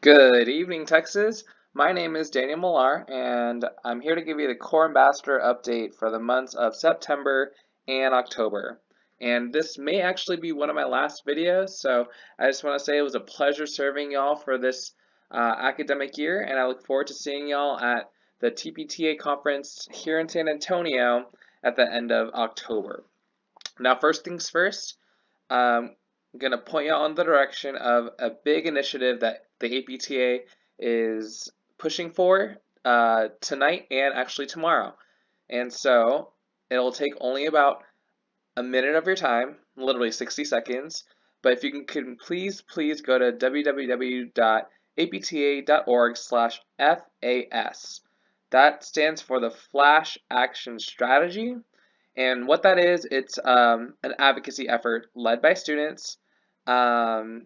Good evening, Texas. My name is Daniel Millar, and I'm here to give you the Core Ambassador update for the months of September and October. And this may actually be one of my last videos, so I just want to say it was a pleasure serving y'all for this academic year, and I look forward to seeing y'all at the TPTA conference here in San Antonio at the end of October. Now, first things first, I'm going to point you on the direction of a big initiative that the APTA is pushing for tonight and actually tomorrow. And so it'll take only about a minute of your time, literally 60 seconds. But if you can please go to www.apta.org/FAS. That stands for the Flash Action Strategy. And what that is, it's an advocacy effort led by students, um,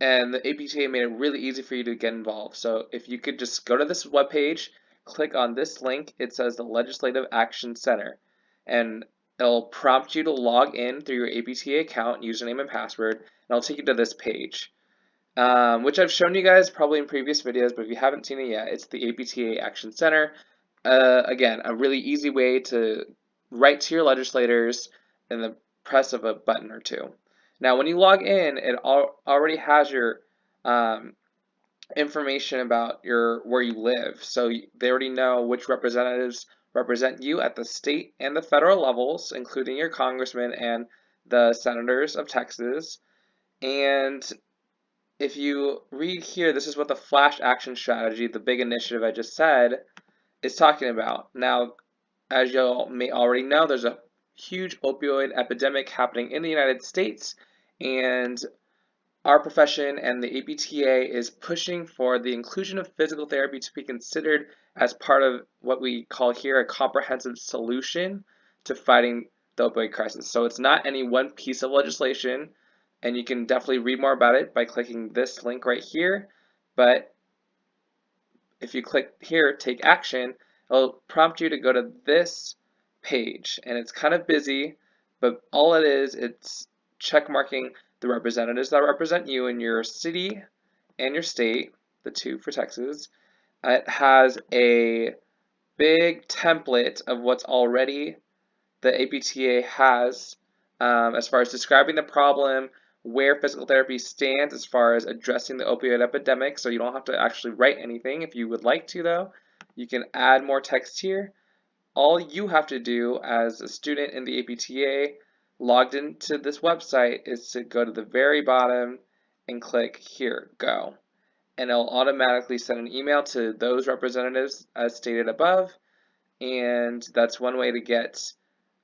and the APTA made it really easy for you to get involved. So if you could just go to this webpage, click on this link, it says the Legislative Action Center, and it'll prompt you to log in through your APTA account, username and password, and it'll take you to this page, which I've shown you guys probably in previous videos, but if you haven't seen it yet, it's the APTA Action Center. Again, a really easy way to write to your legislators in the press of a button or two. Now, when you log in, it already has your information about where you live. So they already know which representatives represent you at the state and the federal levels, including your congressmen and the senators of Texas. And if you read here, this is what the Flash Action Strategy, the big initiative I just said, is talking about. Now, as you may already know, there's a huge opioid epidemic happening in the United States, and our profession and the APTA is pushing for the inclusion of physical therapy to be considered as part of what we call here a comprehensive solution to fighting the opioid crisis. So it's not any one piece of legislation, and you can definitely read more about it by clicking this link right here. But if you click here, take action, it'll prompt you to go to this page, and it's kind of busy, but all it is, it's check marking the representatives that represent you in your city and your state, the two for Texas. It has a big template of what's already the APTA has as far as describing the problem, where physical therapy stands as far as addressing the opioid epidemic, so you don't have to actually write anything. If you would like to, though, you can add more text here. All you have to do as a student in the APTA logged into this website is to go to the very bottom and click here, go. And it'll automatically send an email to those representatives as stated above. And that's one way to get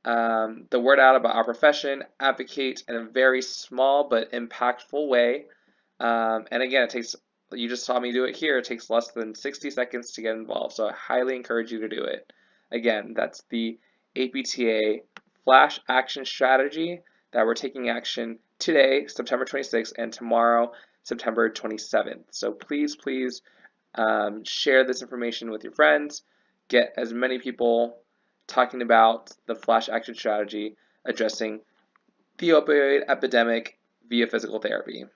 the word out about our profession, advocate in a very small but impactful way. And again, you just saw me do it here, it takes less than 60 seconds to get involved, so I highly encourage you to do it. Again, that's the APTA Flash Action Strategy that we're taking action today, September 26th, and tomorrow, September 27th. So please share this information with your friends. Get as many people talking about the Flash Action Strategy addressing the opioid epidemic via physical therapy.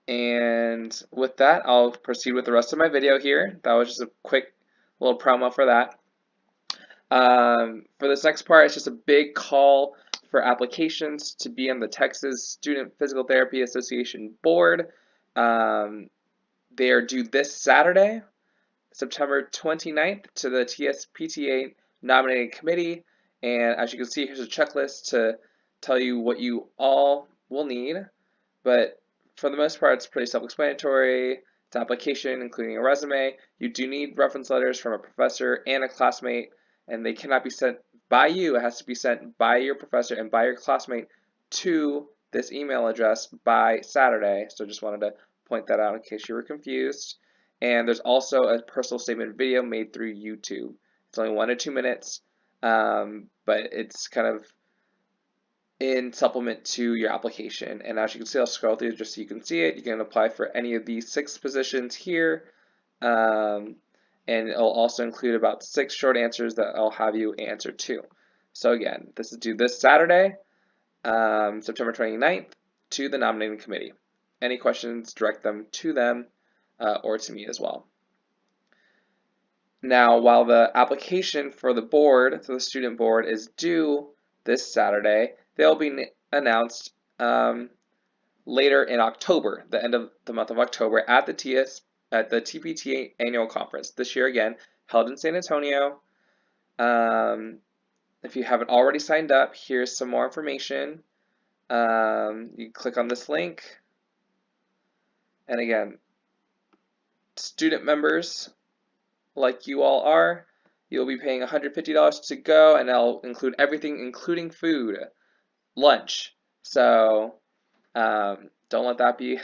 And with that, I'll proceed with the rest of my video here. That was just a quick little promo for that. For this next part, it's just a big call for applications to be on the Texas Student Physical Therapy Association board. They are due this Saturday, September 29th, to the TSPTA nominating committee. And as you can see, here's a checklist to tell you what you all will need. But for the most part, it's pretty self-explanatory. It's application, including a resume. You do need reference letters from a professor and a classmate, and they cannot be sent by you. It has to be sent by your professor and by your classmate to this email address by Saturday. So just wanted to point that out in case you were confused. And there's also a personal statement video made through YouTube. It's only 1 to 2 minutes, but it's kind of in supplement to your application. And as you can see, I'll scroll through just so you can see it. You can apply for any of these 6 positions here. And it'll also include about 6 short answers that I'll have you answer to. So again, this is due this Saturday, September 29th, to the nominating committee. any questions, direct them to them or to me as well. Now, while the application for the board, so the student board, is due this Saturday, they'll be announced later in October, the end of the month of October, at the TPTA annual conference. This year again, held in San Antonio. If you haven't already signed up, here's some more information. You click on this link, and again, student members like you all are, you'll be paying $150 to go, and that'll include everything, including food, lunch. So don't let that be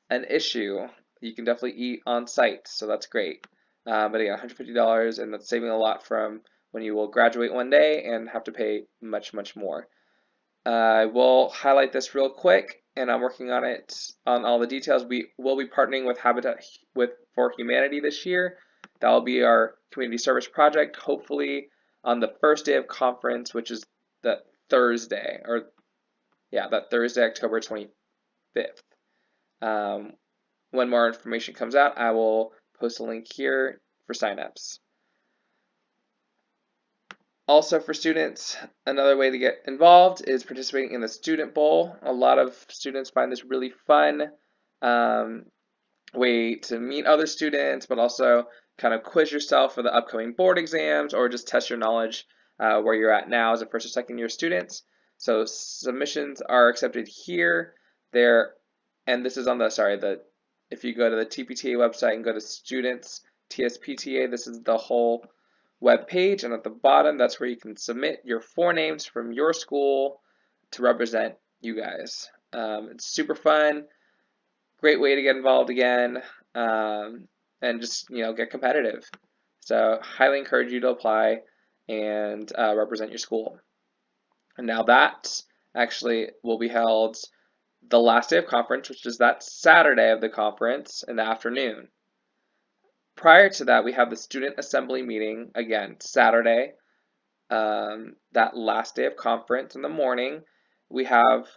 an issue. You can definitely eat on site, so that's great. But again, $150, and that's saving a lot from when you will graduate one day and have to pay much, much more. I will highlight this real quick, and I'm working on it on all the details. We will be partnering with Habitat for Humanity this year. That will be our community service project, hopefully on the first day of conference, which is that Thursday, that Thursday, October 25th. When more information comes out, I will post a link here for signups. Also for students, another way to get involved is participating in the Student Bowl. A lot of students find this really fun way to meet other students, but also kind of quiz yourself for the upcoming board exams or just test your knowledge where you're at now as a first or second year students. So submissions are accepted here, there, and this is on if you go to the TPTA website and go to students, TSPTA, this is the whole web page, and at the bottom, that's where you can submit your 4 names from your school to represent you guys. It's super fun, great way to get involved again, and just get competitive. So highly encourage you to apply and represent your school. And now that actually will be held the last day of conference, which is that Saturday of the conference in the afternoon. Prior to that, we have the student assembly meeting, again, Saturday, that last day of conference in the morning. We have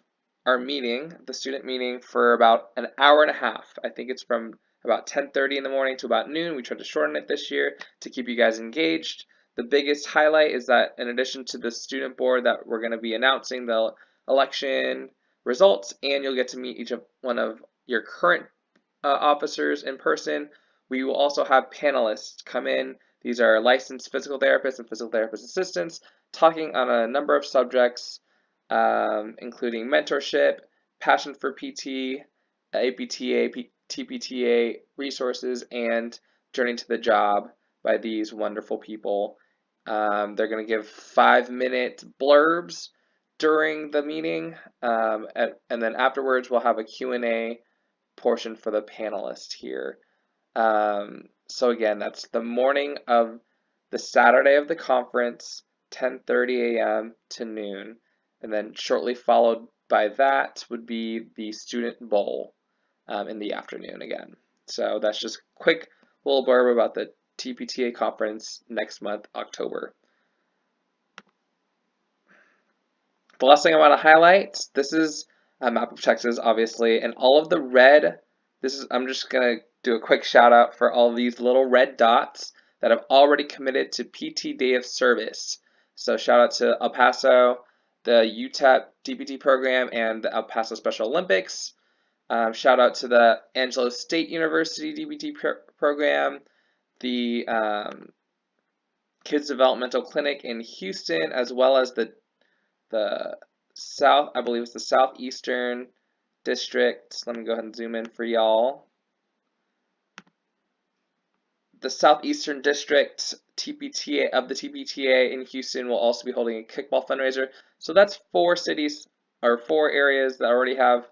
our meeting, the student meeting, for about an hour and a half. I think it's from about 10:30 in the morning to about noon. We tried to shorten it this year to keep you guys engaged. The biggest highlight is that in addition to the student board that we're going to be announcing the election results, and you'll get to meet each one of your current officers in person, we will also have panelists come in. These are licensed physical therapists and physical therapist assistants talking on a number of subjects, including mentorship, passion for PT, APTA, TPTA resources, and journey to the job by these wonderful people. They're going to give 5-minute blurbs during the meeting, and then afterwards we'll have a Q&A portion for the panelists here. So again, that's the morning of the Saturday of the conference, 10:30 a.m. to noon, and then shortly followed by that would be the student bowl in the afternoon again. So that's just a quick little blurb about the TPTA conference next month, October. The last thing I want to highlight, this is a map of Texas, obviously, and all of the red, I'm just going to do a quick shout out for all these little red dots that have already committed to PT Day of Service. So shout out to El Paso, the UTEP DPT program, and the El Paso Special Olympics. Shout out to the Angelo State University DPT program, the Kids Developmental Clinic in Houston, as well as the South, I believe it's the Southeastern District. Let me go ahead and zoom in for y'all. The Southeastern District TPTA of the TPTA in Houston will also be holding a kickball fundraiser. So that's 4 cities or 4 areas that already have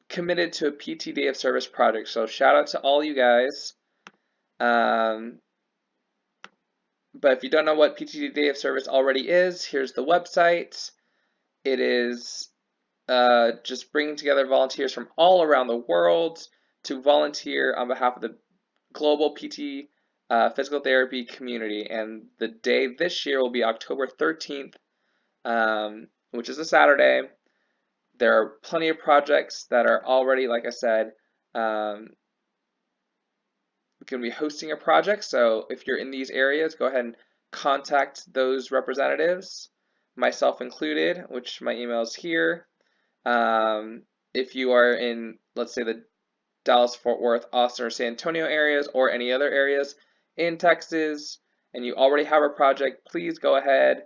committed to a PT Day of Service project. So shout out to all you guys. But if you don't know what PT Day of Service already is, here's the website. It is just bringing together volunteers from all around the world to volunteer on behalf of the global PT physical therapy community. And the day this year will be October 13th, which is a Saturday. There are plenty of projects that are already, like I said, going to be hosting a project. So if you're in these areas, go ahead and contact those representatives, myself included, which my email is here. If you are in, let's say, the Dallas, Fort Worth, Austin, or San Antonio areas, or any other areas in Texas, and you already have a project, please go ahead,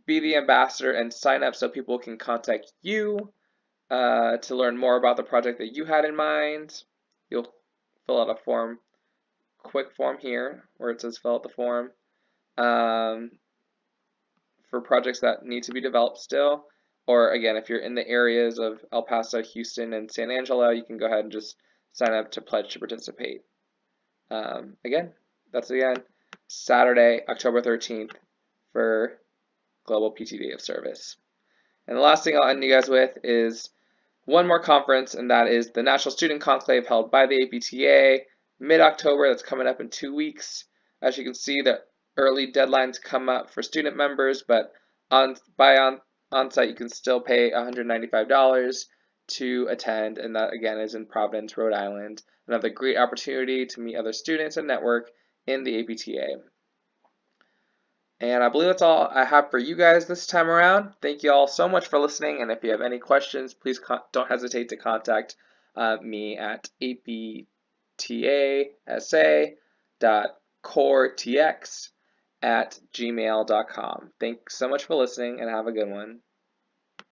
be the ambassador, and sign up so people can contact you to learn more about the project that you had in mind. You'll fill out a form, quick form here, where it says fill out the form for projects that need to be developed still. Or again, if you're in the areas of El Paso, Houston, and San Angelo, you can go ahead and just sign up to pledge to participate. Again, that's Saturday, October 13th for Global PT Day of Service. And the last thing I'll end you guys with is one more conference, and that is the National Student Conclave held by the APTA mid-October. That's coming up in 2 weeks. As you can see, the early deadlines come up for student members, but on-site you can still pay $195 to attend, and that again is in Providence, Rhode Island. Another great opportunity to meet other students and network in the APTA. And I believe that's all I have for you guys this time around. Thank you all so much for listening, and if you have any questions, please don't hesitate to contact me at aptasa.coretx@gmail.com. Thanks so much for listening, and have a good one.